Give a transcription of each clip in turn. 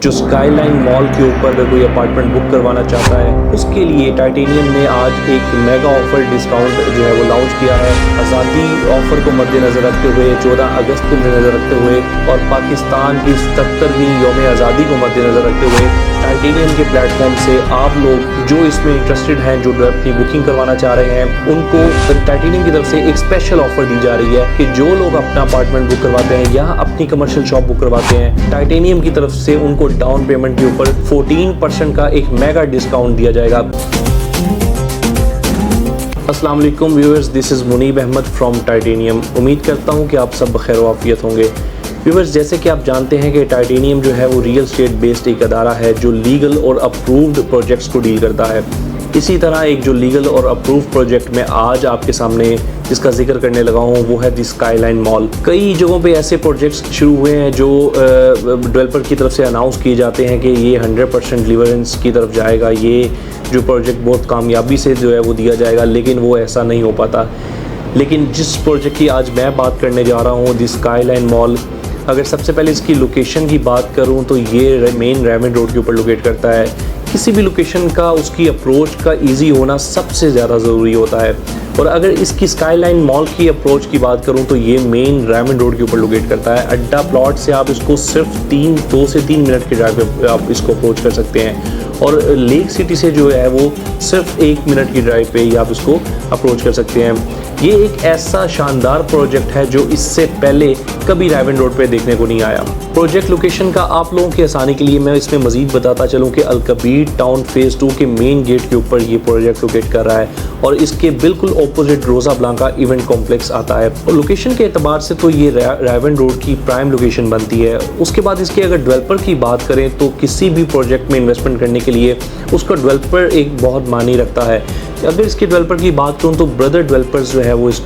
जो skyline mall के ऊपर अगर कोई अपार्टमेंट बुक करवाना चाहता है उसके लिए टाइटेनियम ने आज एक मेगा ऑफर डिस्काउंट जो है वो लॉन्च किया है। आज़ादी ऑफर को मद्देनज़र रखते हुए 14 अगस्त को मद्देनज़र रखते हुए और पाकिस्तान की 77वीं यौम आज़ादी को मद्देनज़र रखते हुए टाइटेनियम के प्लेटफॉर्म से आप लोग जो इसमें इंटरेस्टेड हैं, जो अपनी बुकिंग करवाना चाह रहे हैं, उनको टाइटेनियम की तरफ से एक स्पेशल ऑफर दी जा रही है कि जो लोग अपना अपार्टमेंट बुक करवाते हैं या अपनी कमर्शियल शॉप बुक करवाते हैं, टाइटेनियम की तरफ से उनको डाउन पेमेंट के ऊपर 14% का एक मेगा डिस्काउंट दिया जाएगा। अस्सलाम वालेकुम viewers, this is Munib Ahmad from titanium. उम्मीद करता हूँ कि आप सब बखैर व आफियत होंगे। व्यूअर्स, जैसे कि आप जानते हैं कि टाइटेनियम जो है वो रियल स्टेट बेस्ड एक अदारा है जो लीगल और अप्रूव्ड प्रोजेक्ट्स को डील करता है। इसी तरह एक जो लीगल और अप्रूव्ड प्रोजेक्ट में आज आपके सामने जिसका जिक्र करने लगा हूँ वो है द स्काईलाइन मॉल। कई जगहों पे ऐसे प्रोजेक्ट्स शुरू हुए हैं जो डेवलपर की तरफ से अनाउंस किए जाते हैं कि ये 100% डिलीवरेंस की तरफ जाएगा, ये जो प्रोजेक्ट बहुत कामयाबी से जो है वो दिया जाएगा, लेकिन वो ऐसा नहीं हो पाता। लेकिन जिस प्रोजेक्ट की आज मैं बात करने जा रहा हूँ, द स्काईलाइन मॉल, अगर सबसे पहले इसकी लोकेशन की बात करूं तो ये मेन रेवंड रोड के ऊपर लोकेट करता है। किसी भी लोकेशन का उसकी अप्रोच का इजी होना सबसे ज़्यादा ज़रूरी होता है। और अगर इसकी स्काईलाइन मॉल की अप्रोच की बात करूं तो ये मेन रेवंड रोड के ऊपर लोकेट करता है। अड्डा प्लॉट से आप इसको सिर्फ 2 से 3 मिनट के ड्राइव पे आप इसको अप्रोच कर सकते हैं और लेक सिटी से जो है वो सिर्फ 1 मिनट की ड्राइव पे ही आप इसको अप्रोच कर सकते हैं। ये एक ऐसा शानदार प्रोजेक्ट है जो इससे पहले कभी रेवंड रोड पे देखने को नहीं आया। प्रोजेक्ट लोकेशन का आप लोगों की आसानी के लिए मैं इसमें मज़ीद बताता चलूँ कि अलकबीर टाउन फेज़ 2 के मेन गेट के ऊपर ये प्रोजेक्ट लोकेट कर रहा है और इसके बिल्कुल ऑपोजिट रोज़ा ब्लांका इवेंट कॉम्प्लेक्स आता है। और लोकेशन के एतबार से तो ये रेवंड रोड की प्राइम लोकेशन बनती है। उसके बाद इसके अगर डेवलपर की बात करें तो किसी भी प्रोजेक्ट में इन्वेस्टमेंट करने के लिए उसका डेवलपर एक बहुत मायने रखता है। अगर इसके डेवलपर की बात करूँ तो ब्रदर डेवलपर्स जो है वो इस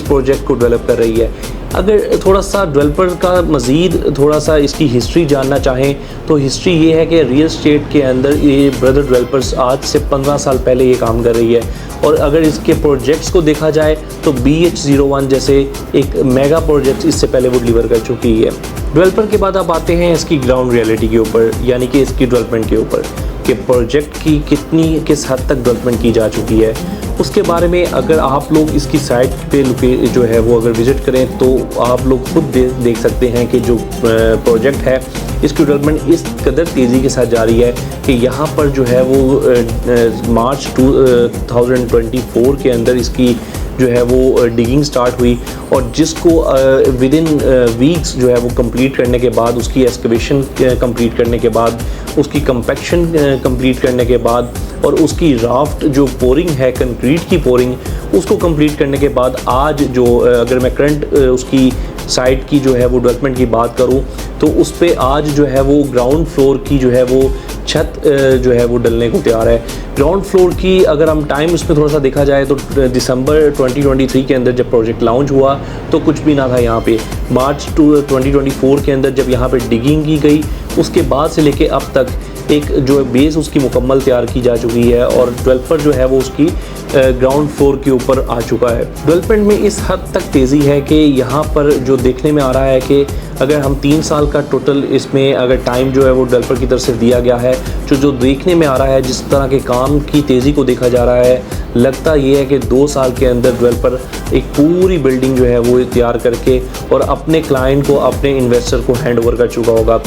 प्रोजेक्ट को डेवलप कर रही है। अगर थोड़ा सा डेवलपर का मज़ीद थोड़ा सा इसकी हिस्ट्री जानना चाहें तो हिस्ट्री ये है कि रियल स्टेट के अंदर ये ब्रदर डेवलपर्स आज से 15 साल पहले ये काम कर रही है। और अगर इसके प्रोजेक्ट्स को देखा जाए तो BH01 जैसे एक मेगा प्रोजेक्ट इससे पहले वो डिलीवर कर चुकी है। डेवलपर के बाद आप आते हैं इसकी ग्राउंड रियलिटी के ऊपर, यानी कि इसकी डेवलपमेंट के ऊपर कि प्रोजेक्ट की किस हद तक डेवलपमेंट की जा चुकी है। उसके बारे में अगर आप लोग इसकी साइट पे जो है वो अगर विज़िट करें तो आप लोग खुद देख सकते हैं कि जो प्रोजेक्ट है इसकी डेवलपमेंट इस कदर तेज़ी के साथ जारी है कि यहाँ पर जो है वो मार्च 2024 के अंदर इसकी जो है वो डिगिंग स्टार्ट हुई और जिसको विद इन वीक्स जो है वो कंप्लीट करने के बाद, उसकी एक्सकवेशन कंप्लीट करने के बाद, उसकी कंपैक्शन कंप्लीट करने के बाद और उसकी राफ्ट जो पोरिंग है, कंक्रीट की पोरिंग, उसको कंप्लीट करने के बाद आज जो अगर मैं करंट उसकी साइट की जो है वो डेवलपमेंट की बात करूं तो उस पे आज जो है वो ग्राउंड फ्लोर की जो है वो छत जो है वो डलने को तैयार है। ग्राउंड फ्लोर की अगर हम टाइम इसमें थोड़ा सा देखा जाए तो दिसंबर 2023 के अंदर जब प्रोजेक्ट लॉन्च हुआ तो कुछ भी ना था यहाँ पे। मार्च 2024 के अंदर जब यहाँ पे डिगिंग की गई उसके बाद से लेके अब तक एक जो बेस उसकी मुकम्मल तैयार की जा चुकी है और डेवलपर जो है वो उसकी ग्राउंड फ्लोर के ऊपर आ चुका है। डेवलपमेंट में इस हद तक तेज़ी है कि यहाँ पर जो देखने में आ रहा है कि अगर हम 3 साल का टोटल इसमें अगर टाइम जो है वो डेवलपर की तरफ से दिया गया है, जो देखने में आ रहा है, जिस तरह के काम की तेज़ी को देखा जा रहा है, लगता ये है कि 2 साल के अंदर डेवलपर एक पूरी बिल्डिंग जो है वो तैयार करके और अपने क्लाइंट को, अपने इन्वेस्टर को हैंड ओवर कर चुका होगा।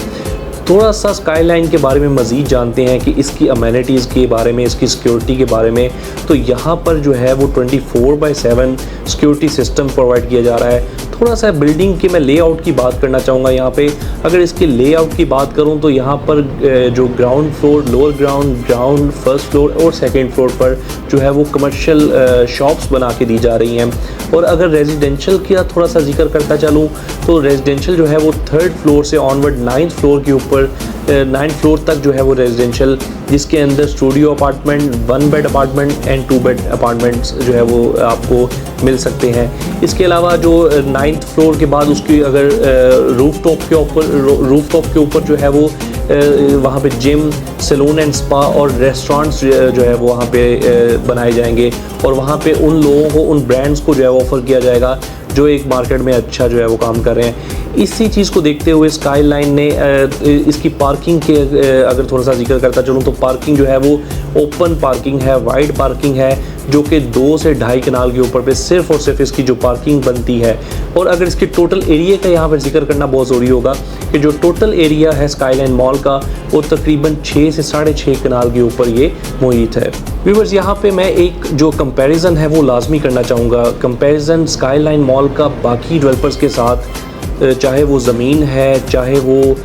थोड़ा सा स्काईलाइन के बारे में मज़ीद जानते हैं कि इसकी अमेनिटीज़ के बारे में, इसकी सिक्योरिटी के बारे में। तो यहाँ पर जो है वो 24/7 सिक्योरिटी सिस्टम प्रोवाइड किया जा रहा है। थोड़ा सा बिल्डिंग के मैं लेआउट की बात करना चाहूँगा यहाँ पे। अगर इसके लेआउट की बात करूँ तो यहाँ पर जो ground floor, lower ground, first floor और सेकंड फ्लोर पर जो है वो कमर्शियल शॉप्स बना के दी जा रही हैं। और अगर रेजिडेंशियल का थोड़ा सा जिक्र करता चलूँ तो रेजिडेंशियल जो है वो 3rd फ्लोर से ऑनवर्ड 9th फ्लोर के ऊपर 9th फ्लोर तक जो है वो रेजिडेंशियल, जिसके अंदर studio apartment, 1 bed apartment and 2 bed apartments जो है वो आपको मिल सकते हैं। इसके अलावा जो 9th फ्लोर के बाद उसकी अगर रूफ टॉप के ऊपर जो है वो वहाँ पे जिम, सैलून एंड स्पा और रेस्टोरेंट्स जो है वो वहाँ पे बनाए जाएंगे और वहाँ पे उन लोगों को, उन ब्रांड्स को जो है ऑफ़र किया जाएगा जो एक मार्केट में अच्छा जो है वो काम कर रहे हैं। इसी चीज़ को देखते हुए स्काईलाइन ने इसकी पार्किंग के अगर थोड़ा सा जिक्र करता चलूँ तो पार्किंग जो है वो ओपन पार्किंग है, वाइड पार्किंग है, जो कि 2 से 2.5 कनाल के ऊपर पे सिर्फ और सिर्फ इसकी जो पार्किंग बनती है। और अगर इसके टोटल एरिया का यहाँ पर जिक्र करना बहुत ज़रूरी होगा कि जो टोटल एरिया है स्काईलाइन मॉल का वो तकरीबन 6 से 6.5 कनाल के ऊपर ये मुहित है। व्यूअर्स, यहाँ पे मैं एक जो कंपैरिजन है वो लाजमी करना चाहूँगा। कंपैरिजन स्काईलाइन मॉल का बाकी डेवलपर्स के साथ, चाहे वो ज़मीन है, चाहे वो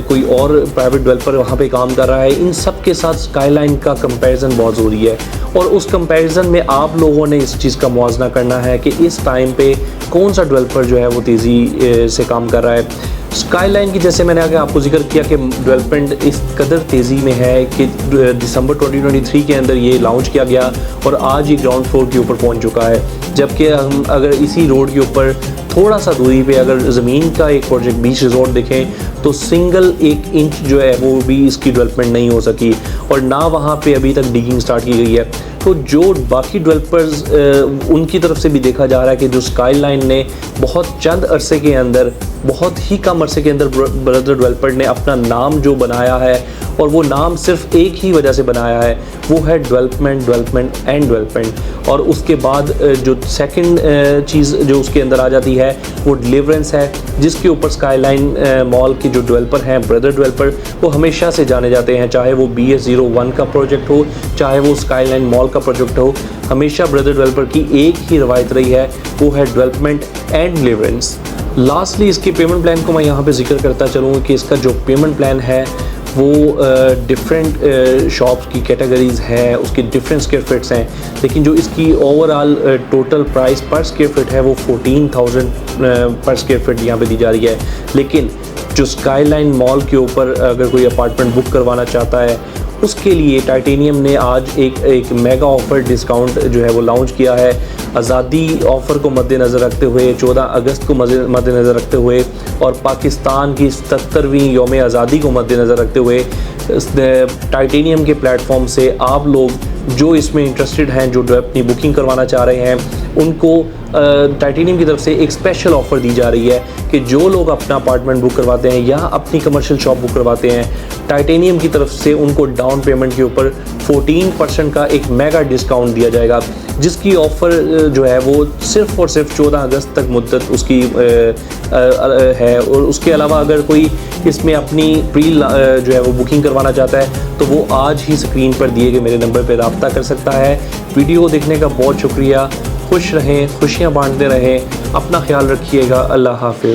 कोई और प्राइवेट डेवलपर वहाँ पे काम कर रहा है, इन सब के साथ स्काईलाइन का कंपैरिजन बहुत ज़रूरी है। और उस कंपैरिजन में आप लोगों ने इस चीज़ का मुआवजा करना है कि इस टाइम पे कौन सा डेवलपर जो है वो तेज़ी से काम कर रहा है। स्काईलाइन की जैसे मैंने आगे आपको जिक्र किया कि डेवलपमेंट इस कदर तेज़ी में है कि दिसंबर 2023 के अंदर ये लॉन्च किया गया और आज ये ग्राउंड फ्लोर के ऊपर पहुंच चुका है। जबकि हम अगर इसी रोड के ऊपर थोड़ा सा दूरी पे अगर ज़मीन का एक प्रोजेक्ट बीच रिजॉर्ट देखें तो सिंगल 1 इंच जो है वो भी इसकी डेवलपमेंट नहीं हो सकी और ना वहाँ पे अभी तक डिगिंग स्टार्ट की गई है। तो जो बाकी डेवलपर्स उनकी तरफ से भी देखा जा रहा है कि जो स्काईलाइन ने बहुत चंद अरसे के अंदर, बहुत ही कम अरसे के अंदर ब्रदर डेवलपर ने अपना नाम जो बनाया है, और वो नाम सिर्फ एक ही वजह से बनाया है, वो है डेवलपमेंट एंड डेवलपमेंट। और उसके बाद जो सेकंड चीज़ जो उसके अंदर आ जाती है वो डिलीवरेंस है, जिसके ऊपर स्काईलाइन मॉल के जो डेवलपर हैं, ब्रदर डेवलपर, वो हमेशा से जाने जाते हैं। चाहे वो BS01 का प्रोजेक्ट हो, चाहे वो स्काईलाइन मॉल का प्रोजेक्ट हो, हमेशा ब्रदर डेवलपर की एक ही रवायत रही है, वो है डेवलपमेंट एंड डिलीवरेंस। लास्टली इसके पेमेंट प्लान को मैं यहाँ पे जिक्र करता चलूँ कि इसका जो पेमेंट प्लान है वो डिफरेंट शॉप्स की कैटेगरीज़ है, उसके डिफरेंट स्क्वायर फिट्स हैं, लेकिन जो इसकी ओवरऑल टोटल प्राइस पर स्क्वायर फिट है वो 14,000 पर स्क्वायर फिट यहाँ पे दी जा रही है। लेकिन जो स्काईलाइन मॉल के ऊपर अगर कोई अपार्टमेंट बुक करवाना चाहता है उसके लिए टाइटेनियम ने आज एक मेगा ऑफ़र डिस्काउंट जो है वो लॉन्च किया है। आज़ादी ऑफ़र को मद्देनज़र रखते हुए, 14 अगस्त को मद्देनज़र रखते हुए और पाकिस्तान की 77वीं यौम आज़ादी को मद्देनज़र रखते हुए टाइटेनियम के प्लेटफॉर्म से आप लोग जो इसमें इंटरेस्टेड हैं, जो अपनी बुकिंग करवाना चाह रहे हैं, उनको टाइटेनियम की तरफ से एक स्पेशल ऑफ़र दी जा रही है कि जो लोग अपना अपार्टमेंट बुक करवाते हैं या अपनी कमर्शियल शॉप बुक करवाते हैं, टाइटेनियम की तरफ से उनको डाउन पेमेंट के ऊपर 14% का एक मेगा डिस्काउंट दिया जाएगा, जिसकी ऑफ़र जो है वो सिर्फ़ और सिर्फ 14 अगस्त तक मुद्दत उसकी है। और उसके अलावा अगर कोई इसमें अपनी जो है वो बुकिंग करवाना चाहता है तो वो आज ही स्क्रीन पर दिए गए मेरे नंबर पर रब्ता कर सकता है। वीडियो देखने का बहुत शुक्रिया। खुश रहें, खुशियाँ बांटते रहें, अपना ख्याल रखिएगा। अल्लाह हाफिज़।